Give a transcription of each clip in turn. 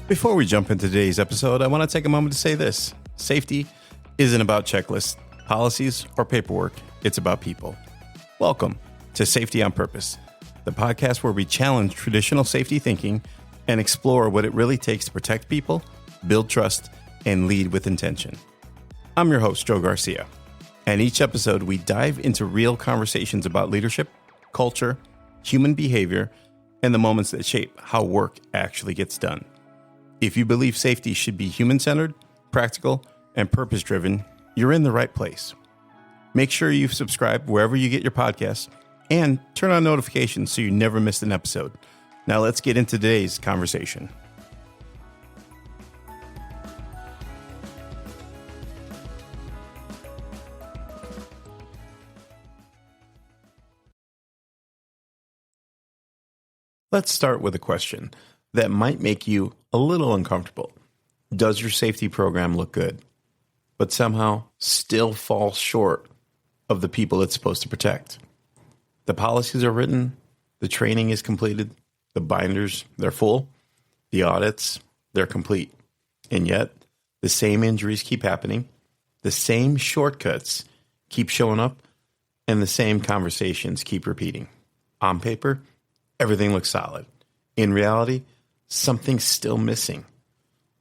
Before we jump into today's episode, I want to take a moment to say this. Safety isn't about checklists, policies, or paperwork. It's about people. Welcome to Safety on Purpose, the podcast where we challenge traditional safety thinking and explore what it really takes to protect people, build trust, and lead with intention. I'm your host, Joe Garcia, and each episode we dive into real conversations about leadership, culture, human behavior, and the moments that shape how work actually gets done. If you believe safety should be human-centered, practical, and purpose-driven, you're in the right place. Make sure you subscribe wherever you get your podcasts and turn on notifications so you never miss an episode. Now let's get into today's conversation. Let's start with a question that might make you a little uncomfortable. Does your safety program look good, but somehow still falls short of the people it's supposed to protect? The policies are written, the training is completed, the binders, they're full, the audits, they're complete. And yet, the same injuries keep happening, the same shortcuts keep showing up, and the same conversations keep repeating. On paper, everything looks solid. In reality, something's still missing.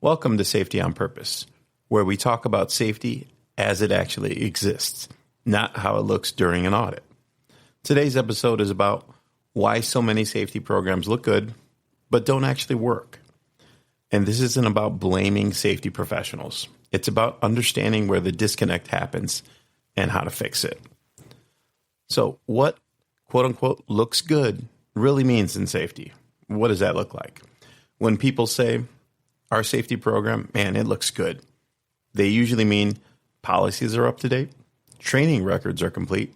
Welcome to Safety on Purpose, where we talk about safety as it actually exists, not how it looks during an audit. Today's episode is about why so many safety programs look good, but don't actually work. And this isn't about blaming safety professionals. It's about understanding where the disconnect happens and how to fix it. So what, quote unquote, looks good really means in safety? What does that look like? When people say, our safety program, man, it looks good, they usually mean policies are up to date, training records are complete,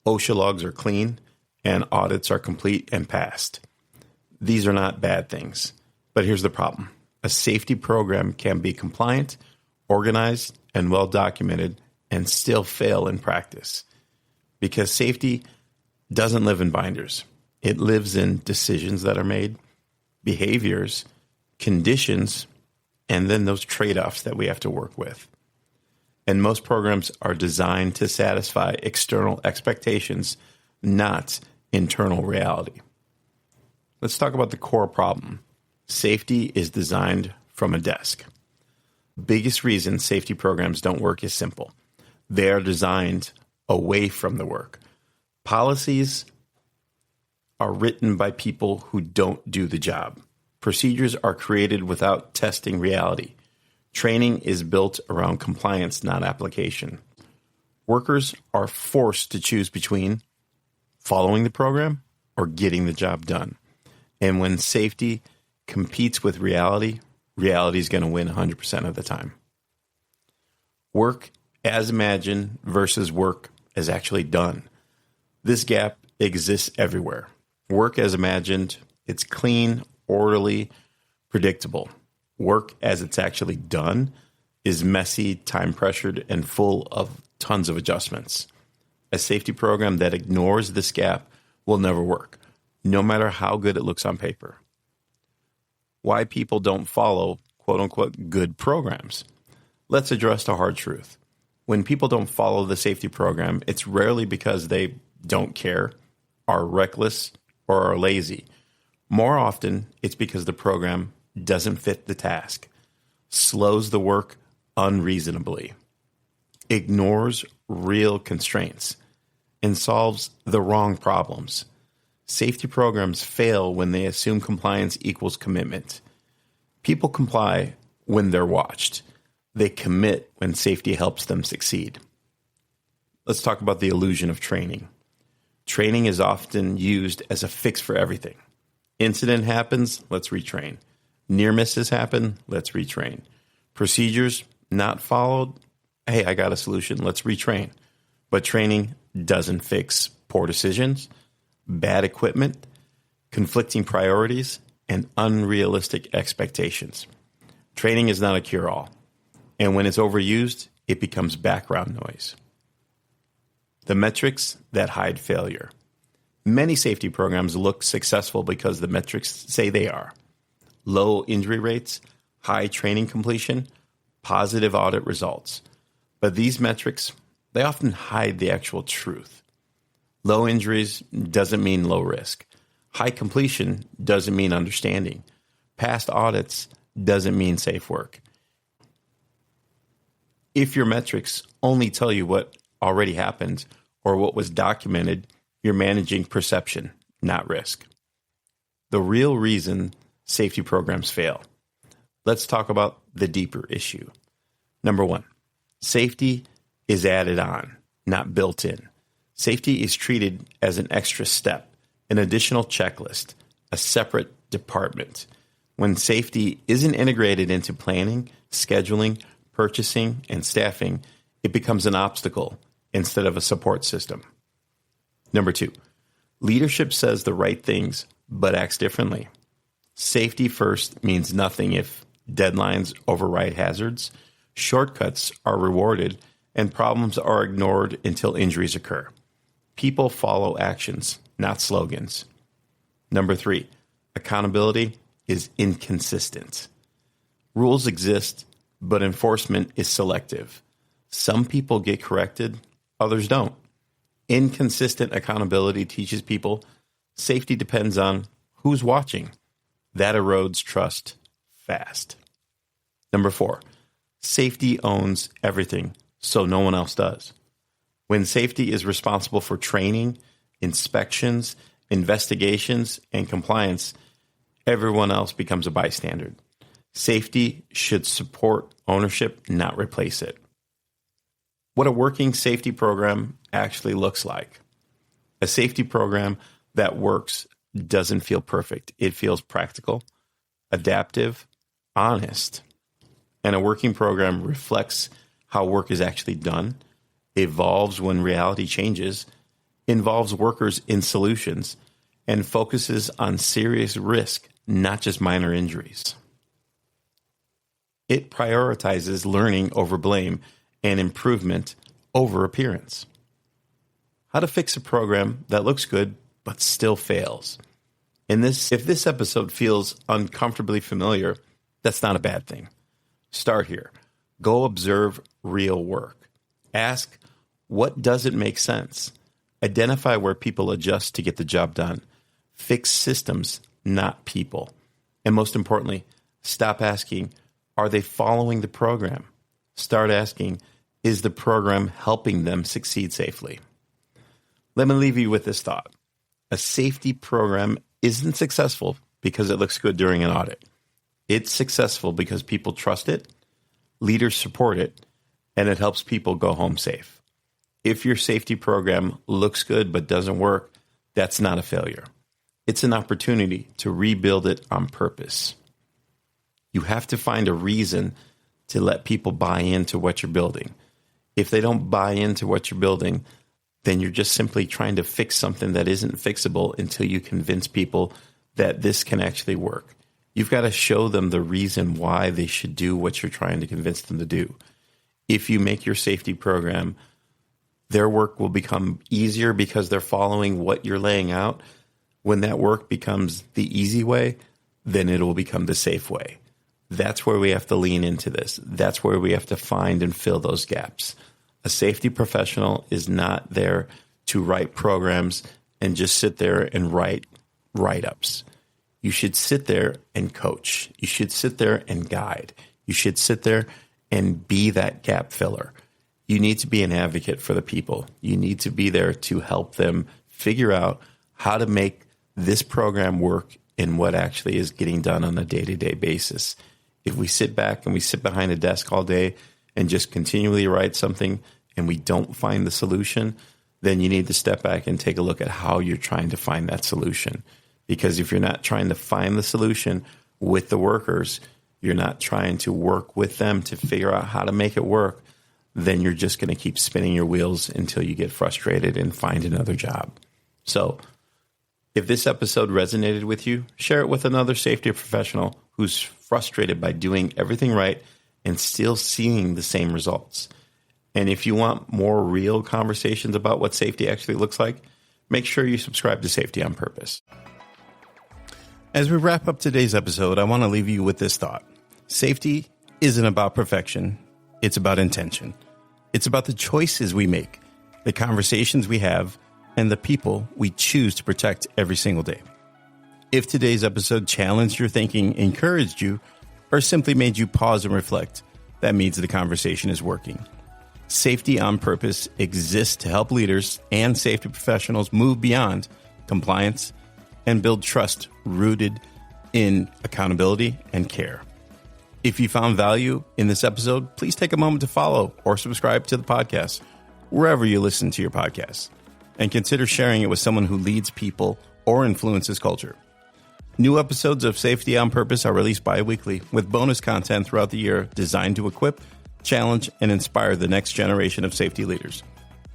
OSHA logs are clean, and audits are complete and passed. These are not bad things, but here's the problem. A safety program can be compliant, organized, and well documented and still fail in practice because safety doesn't live in binders. It lives in decisions that are made, behaviors, conditions, and then those trade-offs that we have to work with. And most programs are designed to satisfy external expectations, not internal reality. Let's talk about the core problem. Safety is designed from a desk. Biggest reason safety programs don't work is simple. They are designed away from the work. Policies are written by people who don't do the job. Procedures are created without testing reality. Training is built around compliance, not application. Workers are forced to choose between following the program or getting the job done. And when safety competes with reality, reality is going to win 100% of the time. Work as imagined versus work as actually done. This gap exists everywhere. Work as imagined, it's clean, orderly, predictable. Work as it's actually done is messy, time-pressured, and full of tons of adjustments. A safety program that ignores this gap will never work, no matter how good it looks on paper. Why people don't follow, quote-unquote, good programs. Let's address the hard truth. When people don't follow the safety program, it's rarely because they don't care, are reckless, or are lazy. More often, it's because the program doesn't fit the task, slows the work unreasonably, ignores real constraints, and solves the wrong problems. Safety programs fail when they assume compliance equals commitment. People comply when they're watched. They commit when safety helps them succeed. Let's talk about the illusion of training. Training is often used as a fix for everything. Incident happens, let's retrain. Near misses happen, let's retrain. Procedures not followed, hey, I got a solution, let's retrain. But training doesn't fix poor decisions, bad equipment, conflicting priorities, and unrealistic expectations. Training is not a cure-all. And when it's overused, it becomes background noise. The metrics that hide failure. Many safety programs look successful because the metrics say they are. Low injury rates, high training completion, positive audit results. But these metrics, they often hide the actual truth. Low injuries doesn't mean low risk. High completion doesn't mean understanding. Past audits doesn't mean safe work. If your metrics only tell you what already happened or what was documented, you're managing perception, not risk. The real reason safety programs fail. Let's talk about the deeper issue. Number one, safety is added on, not built in. Safety is treated as an extra step, an additional checklist, a separate department. When safety isn't integrated into planning, scheduling, purchasing, and staffing, it becomes an obstacle instead of a support system. Number two, leadership says the right things but acts differently. Safety first means nothing if deadlines override hazards, shortcuts are rewarded, and problems are ignored until injuries occur. People follow actions, not slogans. Number three, accountability is inconsistent. Rules exist, but enforcement is selective. Some people get corrected, others don't. Inconsistent accountability teaches people safety depends on who's watching. That erodes trust fast. Number four, safety owns everything, so no one else does. When safety is responsible for training, inspections, investigations, and compliance, everyone else becomes a bystander. Safety should support ownership, not replace it. What a working safety program actually looks like. A safety program that works doesn't feel perfect. It feels practical, adaptive, honest. And a working program reflects how work is actually done, evolves when reality changes, involves workers in solutions, and focuses on serious risk, not just minor injuries. It prioritizes learning over blame and improvement over appearance. How to fix a program that looks good but still fails. If this episode feels uncomfortably familiar, that's not a bad thing. Start here. Go observe real work. Ask, what doesn't make sense? Identify where people adjust to get the job done. Fix systems, not people. And most importantly, stop asking, are they following the program? Start asking, is the program helping them succeed safely? Let me leave you with this thought. A safety program isn't successful because it looks good during an audit. It's successful because people trust it, leaders support it, and it helps people go home safe. If your safety program looks good but doesn't work, that's not a failure. It's an opportunity to rebuild it on purpose. You have to find a reason to let people buy into what you're building. If they don't buy into what you're building, then you're just simply trying to fix something that isn't fixable until you convince people that this can actually work. You've got to show them the reason why they should do what you're trying to convince them to do. If you make your safety program, their work will become easier because they're following what you're laying out. When that work becomes the easy way, then it will become the safe way. That's where we have to lean into this. That's where we have to find and fill those gaps. A safety professional is not there to write programs and just sit there and write write-ups. You should sit there and coach. You should sit there and guide. You should sit there and be that gap filler. You need to be an advocate for the people. You need to be there to help them figure out how to make this program work in what actually is getting done on a day-to-day basis. If we sit back and we sit behind a desk all day and just continually write something and we don't find the solution, then you need to step back and take a look at how you're trying to find that solution. Because if you're not trying to find the solution with the workers, you're not trying to work with them to figure out how to make it work, then you're just going to keep spinning your wheels until you get frustrated and find another job. So if this episode resonated with you, share it with another safety professional who's frustrated by doing everything right and still seeing the same results. And if you want more real conversations about what safety actually looks like, make sure you subscribe to Safety on Purpose. As we wrap up today's episode, I want to leave you with this thought. Safety isn't about perfection. It's about intention. It's about the choices we make, the conversations we have, and the people we choose to protect every single day. If today's episode challenged your thinking, encouraged you, or simply made you pause and reflect, that means the conversation is working. Safety on Purpose exists to help leaders and safety professionals move beyond compliance and build trust rooted in accountability and care. If you found value in this episode, please take a moment to follow or subscribe to the podcast wherever you listen to your podcasts, and consider sharing it with someone who leads people or influences culture. New episodes of Safety on Purpose are released bi-weekly with bonus content throughout the year designed to equip, challenge, and inspire the next generation of safety leaders.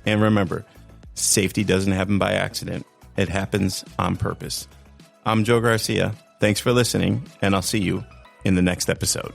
And remember, safety doesn't happen by accident. It happens on purpose. I'm Joe Garcia. Thanks for listening, and I'll see you in the next episode.